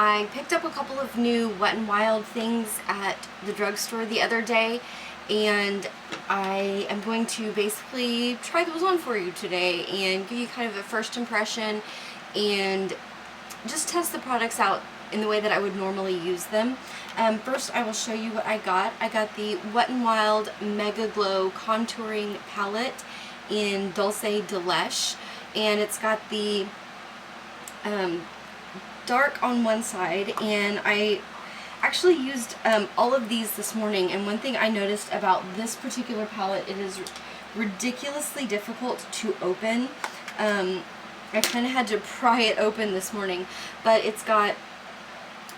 I picked up a couple of new Wet n Wild things at the drugstore the other day, and I am going to basically try those on for you today and give you kind of a first impression and just test the products out in the way that I would normally use them. First, I will show you what I got. I got the Wet n Wild Mega Glow Contouring Palette in Dulce de Leche, and it's got the dark on one side, and I actually used all of these this morning, and one thing I noticed about this particular palette, it is ridiculously difficult to open. I kind of had to pry it open this morning, but it's got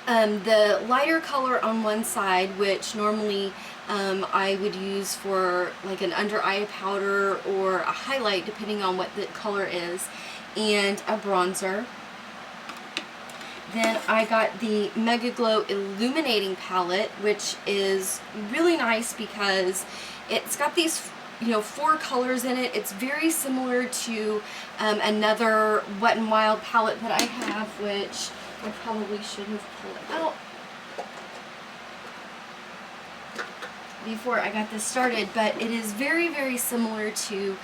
the lighter color on one side, which normally I would use for like an under eye powder or a highlight depending on what the color is, and a bronzer. Then I got the Mega Glow Illuminating Palette, which is really nice because it's got these, you know, 4 colors in it. It's very similar to another Wet n Wild palette that I have, which I probably should have pulled out before I got this started, but it is very, very similar to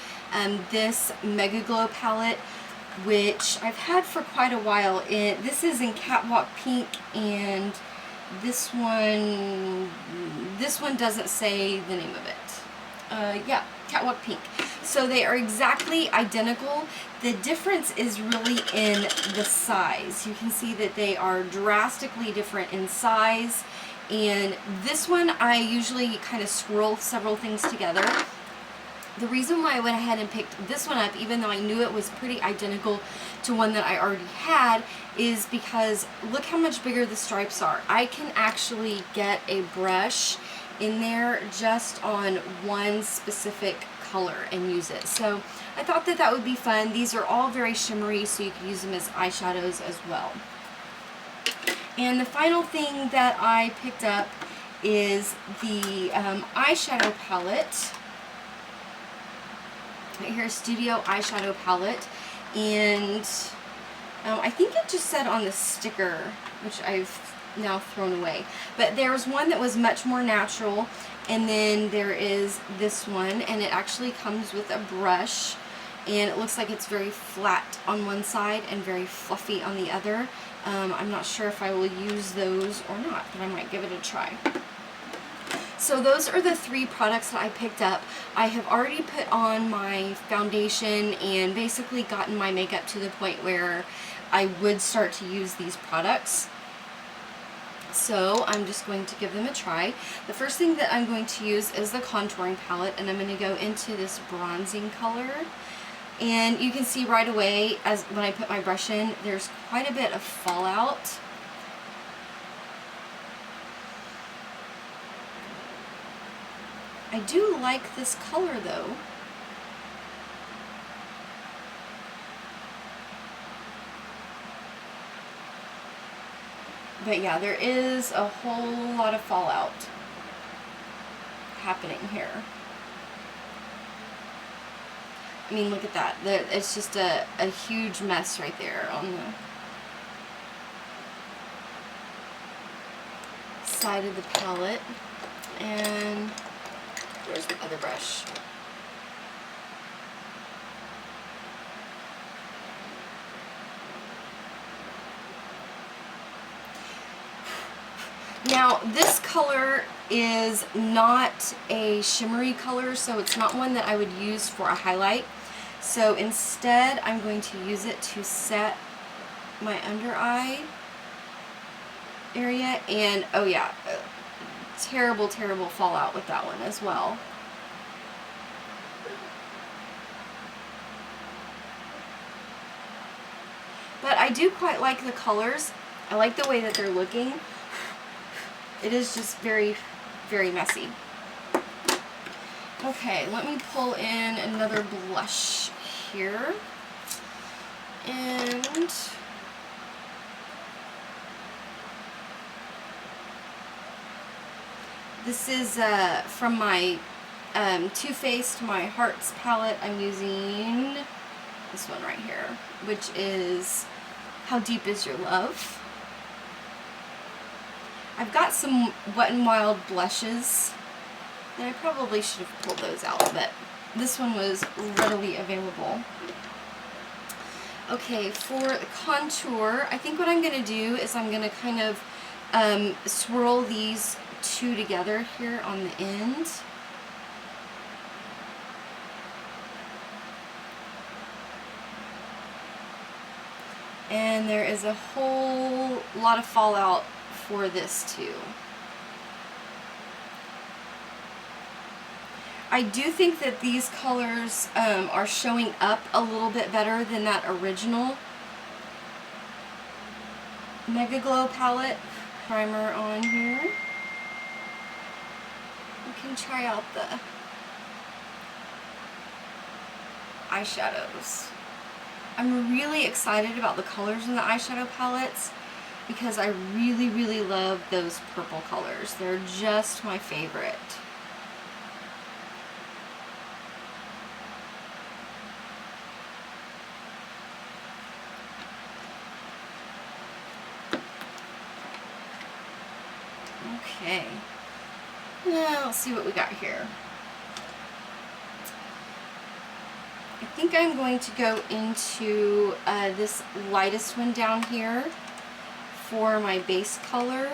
this Mega Glow palette, which I've had for quite a while. This is in Catwalk Pink, and this one doesn't say the name of it. Yeah, Catwalk Pink. So they are exactly identical. The difference is really in the size. You can see that they are drastically different in size, and this one I usually kind of swirl several things together. The reason why I went ahead and picked this one up, even though I knew it was pretty identical to one that I already had, is because look how much bigger the stripes are. I can actually get a brush in there just on one specific color and use it. So I thought that that would be fun. These are all very shimmery, so you can use them as eyeshadows as well. And the final thing that I picked up is the eyeshadow palette. Right here, Studio Eyeshadow Palette, and I think it just said on the sticker, which I've now thrown away, but there's one that was much more natural, and then there is this one, and it actually comes with a brush, and it looks like it's very flat on one side and very fluffy on the other. I'm not sure if I will use those or not, but I might give it a try. So those are the 3 products that I picked up. I have already put on my foundation and basically gotten my makeup to the point where I would start to use these products. So I'm just going to give them a try. The first thing that I'm going to use is the contouring palette, and I'm going to go into this bronzing color. And you can see right away, as when I put my brush in, there's quite a bit of fallout. I do like this color though. But yeah, there is a whole lot of fallout happening here. I mean, look at that. It's just a huge mess right there on the side of the palette. And where's the other brush? Now, this color is not a shimmery color, so it's not one that I would use for a highlight. So instead, I'm going to use it to set my under eye area. And oh yeah, terrible, terrible fallout with that one as well. But I do quite like the colors. I like the way that they're looking. It is just very, very messy. Okay, let me pull in another blush here. And this is from my Too Faced My Hearts palette. I'm using this one right here, which is How Deep Is Your Love. I've got some Wet n Wild blushes, and I probably should have pulled those out, but this one was readily available. Okay, for the contour, I think what I'm going to do is I'm going to kind of swirl these two together here on the end. And there is a whole lot of fallout for this too. I do think that these colors are showing up a little bit better than that original Mega Glow palette. Primer on here. You can try out the eyeshadows. I'm really excited about the colors in the eyeshadow palettes because I really, really love those purple colors. They're just my favorite. Okay, now let's see what we got here. I think I'm going to go into this lightest one down here for my base color.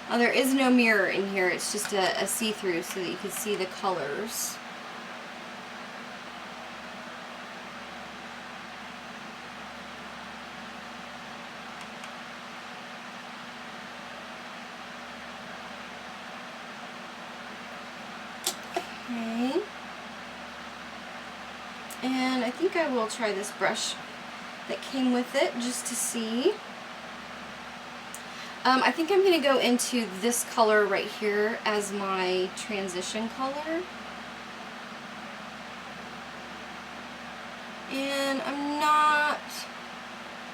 There is no mirror in here, it's just a see-through so that you can see the colors. Okay, and I think I will try this brush that came with it just to see. I think I'm going to go into this color right here as my transition color. And I'm not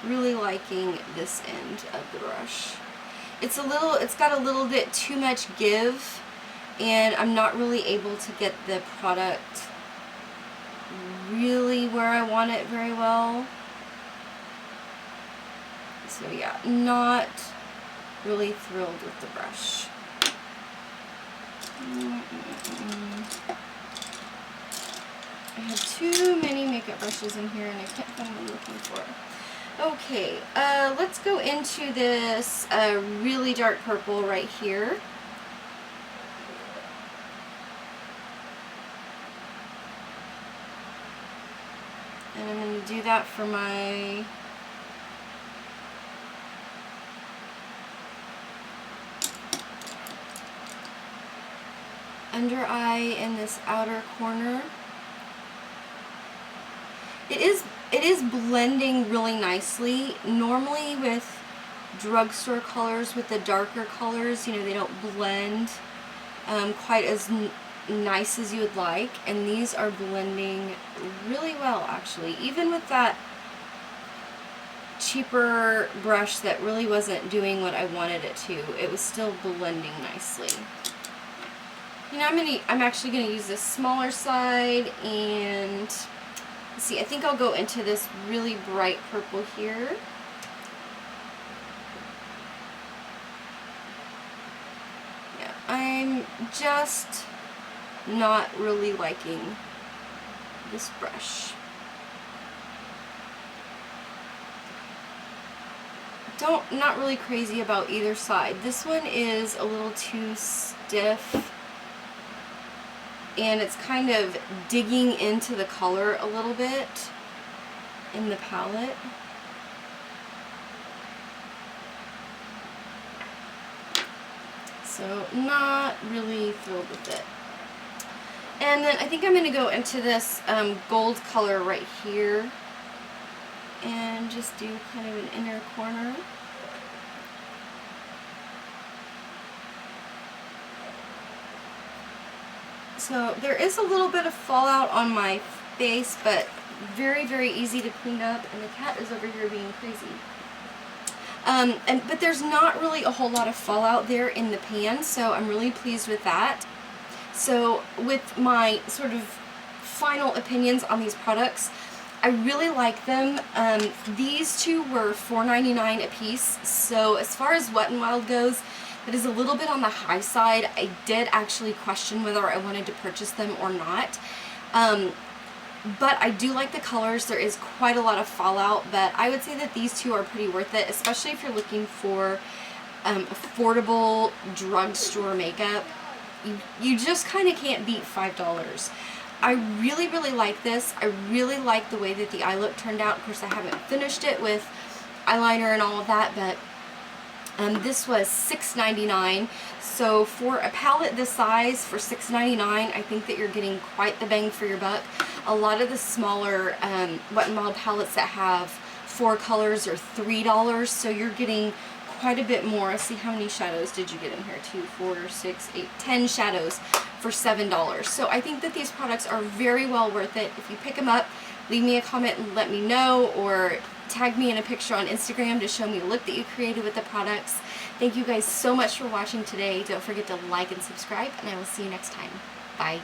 really liking this end of the brush. It's got a little bit too much give, and I'm not really able to get the product really where I want it very well. So yeah, not really thrilled with the brush. I have too many makeup brushes in here and I can't find what I'm looking for. Okay, let's go into this really dark purple right here. And I'm going to do that for my under eye in this outer corner. It is blending really nicely. Normally with drugstore colors, with the darker colors, you know, they don't blend quite as nice as you would like, and these are blending really well actually. Even with that cheaper brush that really wasn't doing what I wanted it to, it was still blending nicely. You know, I'm actually going to use this smaller side, and let's see, I think I'll go into this really bright purple here. Yeah, I'm just not really liking this brush. Not really crazy about either side. This one is a little too stiff, and it's kind of digging into the color a little bit in the palette. So not really thrilled with it. And then I think I'm going to go into this gold color right here and just do kind of an inner corner. So there is a little bit of fallout on my face, but very, very easy to clean up, and the cat is over here being crazy. But there's not really a whole lot of fallout there in the pan, so I'm really pleased with that. So with my sort of final opinions on these products, I really like them. These two were $4.99 a piece, so as far as Wet n Wild goes, it is a little bit on the high side. I did actually question whether I wanted to purchase them or not. But I do like the colors. There is quite a lot of fallout, but I would say that these two are pretty worth it, especially if you're looking for affordable drugstore makeup. You just kind of can't beat $5. I really, really like this. I really like the way that the eye look turned out. Of course, I haven't finished it with eyeliner and all of that, but this was $6.99. So for a palette this size, for $6.99, I think that you're getting quite the bang for your buck. A lot of the smaller Wet n Wild palettes that have 4 colors are $3, so you're getting quite a bit more. Let's see, how many shadows did you get in here? 2, 4, 6, 8, 10 shadows for $7. So I think that these products are very well worth it. If you pick them up, leave me a comment and let me know, or tag me in a picture on Instagram to show me a look that you created with the products. Thank you guys so much for watching today. Don't forget to like and subscribe, and I will see you next time. Bye.